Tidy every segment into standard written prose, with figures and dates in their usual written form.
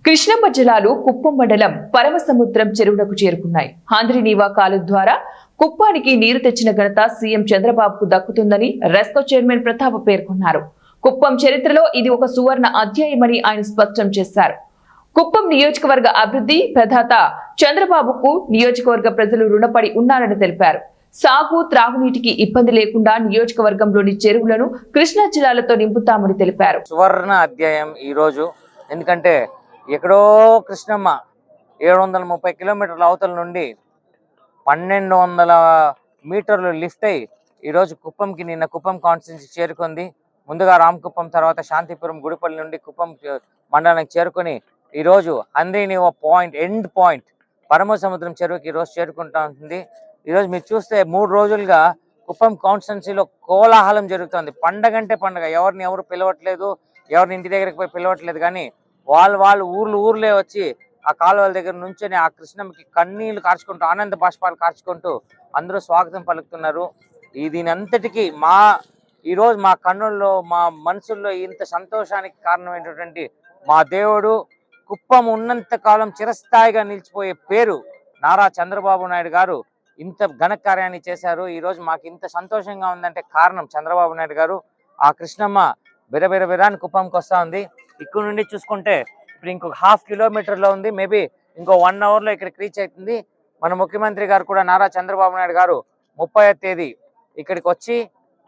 కృష్ణమ్మ జలాలు కుప్పం మండలం పరమసముద్రం చెరువులకు చేరుకున్నాయి. ఆంధ్రనీవా కాలువ ద్వారా కుప్పానికి నీరు తెచ్చిన ఘనత సీఎం చంద్రబాబుకు దక్కుతుందని రెస్కో చైర్మన్ ప్రతాప్ పేర్కొన్నారు. కుప్పం చరిత్రలో ఇది ఒక సువర్ణ అధ్యాయమని ఆయన స్పష్టం చేశారు. కుప్పం నియోజకవర్గ అభివృద్ధి ప్రదాత చంద్రబాబుకు నియోజకవర్గ ప్రజలు రుణపడి ఉన్నారని తెలిపారు. సాగు త్రాగునీటికి ఇబ్బంది లేకుండా నియోజకవర్గంలోని చెరువులను కృష్ణా జిల్లాలతో నింపుతామని తెలిపారు. సువర్ణ అధ్యాయం ఈ రోజు, ఎందుకంటే ఎక్కడో కృష్ణమ్మ 730 కిలోమీటర్ల అవతల నుండి 1200 మీటర్లు లిఫ్ట్ అయ్యి ఈరోజు కుప్పంకి నిన్న కుప్పం కాన్స్టిట్యున్సీ చేరుకుంది. ముందుగా రామకుప్పం, తర్వాత శాంతిపురం, గుడిపల్లి నుండి కుప్పం మండలానికి చేరుకొని ఈరోజు Handrineeva point end point Paramasamudram చెరువుకి ఈరోజు చేరుకుంటా ఉంటుంది. ఈరోజు మీరు చూస్తే 3 రోజులుగా కుప్పం కాన్స్టిట్యున్సీలో కోలాహలం జరుగుతుంది. పండగంటే పండగ, ఎవరిని ఎవరు పిలవట్లేదు, ఎవరిని ఇంటి దగ్గరికి పోయి పిలవట్లేదు, కానీ వాళ్ళు ఊర్లే వచ్చి ఆ కాలువల దగ్గర నుంచొని ఆ కృష్ణమ్మకి కన్నీళ్లు కార్చుకుంటూ, ఆనంద బాష్పాలు కార్చుకుంటూ అందరూ స్వాగతం పలుకుతున్నారు. దీని అంతటికీ ఈరోజు మా కన్నుల్లో, మా మనసుల్లో ఇంత సంతోషానికి కారణమైనటువంటి మా దేవుడు, కుప్పం ఉన్నంత కాలం చిరస్థాయిగా నిలిచిపోయే పేరు నారా చంద్రబాబు నాయుడు గారు ఇంత ఘన కార్యాన్ని చేశారు. ఈరోజు మాకు ఇంత సంతోషంగా ఉందంటే కారణం చంద్రబాబు నాయుడు గారు. ఆ కృష్ణమ్మ బిరబిరబిరాని కుప్పంకి వస్తూ ఉంది. ఇక్కడ నుండి చూసుకుంటే ఇప్పుడు ఇంకొక 1/2 కిలోమీటర్లో ఉంది. మేబీ ఇంకో 1 అవర్లో ఇక్కడికి రీచ్ అవుతుంది. మన ముఖ్యమంత్రి గారు కూడా నారా చంద్రబాబు నాయుడు గారు 30వ తేదీ ఇక్కడికి వచ్చి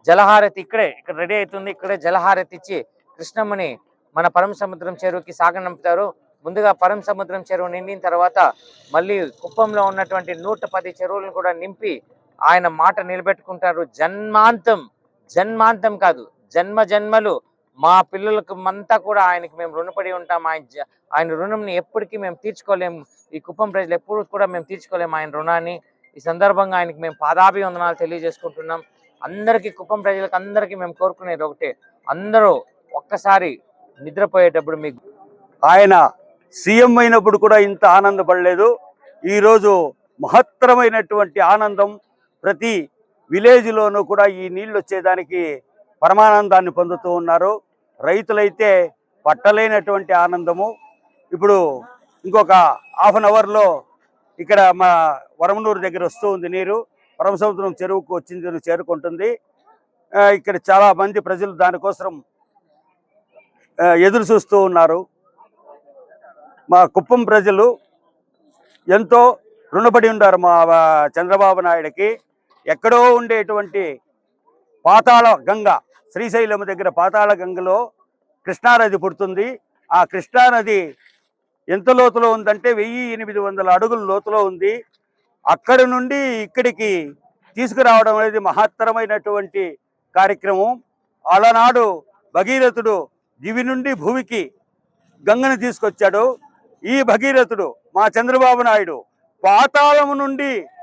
జలహారతి ఇక్కడ రెడీ అవుతుంది. ఇక్కడే జలహారతి ఇచ్చి కృష్ణమ్మని మన పరమసముద్రం చెరువుకి సాగనంపుతారు. ముందుగా పరమసముద్రం చెరువు నిండిన తర్వాత మళ్ళీ కుప్పంలో ఉన్నటువంటి 110 చెరువులను కూడా నింపి ఆయన మాట నిలబెట్టుకుంటారు. జన్మాంతం కాదు, జన్మలు మా పిల్లలకు అంతా కూడా ఆయనకి మేము రుణపడి ఉంటాం. ఆయన రుణంని ఎప్పటికీ మేము తీర్చుకోలేము. ఈ కుప్పం ప్రజలు ఎప్పుడు కూడా మేము తీర్చుకోలేము ఆయన రుణాన్ని. ఈ సందర్భంగా ఆయనకి మేము పాదాభివందనాలు తెలియజేసుకుంటున్నాం. అందరికీ, కుప్పం ప్రజలకు అందరికీ మేము కోరుకునేది ఒకటే, అందరూ ఒక్కసారి నిద్రపోయేటప్పుడు మీకు ఆయన సీఎం అయినప్పుడు కూడా ఇంత ఆనందపడలేదు. ఈరోజు మహత్తరమైనటువంటి ఆనందం. ప్రతి విలేజ్లోనూ కూడా ఈ నీళ్ళు వచ్చేదానికి పరమానందాన్ని పొందుతూ ఉన్నారు. రైతులైతే పట్టలేనటువంటి ఆనందము. ఇప్పుడు ఇంకొక 1/2 అవర్లో ఇక్కడ మా వరమనూరు దగ్గర వస్తూ ఉంది నీరు. పరమసముద్రం చెరువుకు వచ్చింది, చేరుకుంటుంది. ఇక్కడ చాలా మంది ప్రజలు దానికోసం ఎదురు చూస్తూ ఉన్నారు. మా కుప్పం ప్రజలు ఎంతో రుణపడి ఉన్నారు మా చంద్రబాబు నాయుడికి. ఎక్కడో ఉండేటువంటి పాతాళ గంగ, శ్రీశైలం దగ్గర పాతాళ గంగలో కృష్ణానది పుడుతుంది. ఆ కృష్ణానది ఎంత లోతులో ఉందంటే 1800 అడుగుల లోతులో ఉంది. అక్కడి నుండి ఇక్కడికి తీసుకురావడం అనేది మహత్తరమైనటువంటి కార్యక్రమం. అలనాడు భగీరథుడు దివి నుండి భూమికి గంగను తీసుకొచ్చాడు. ఈ భగీరథుడు మా చంద్రబాబు నాయుడు పాతాళము నుండి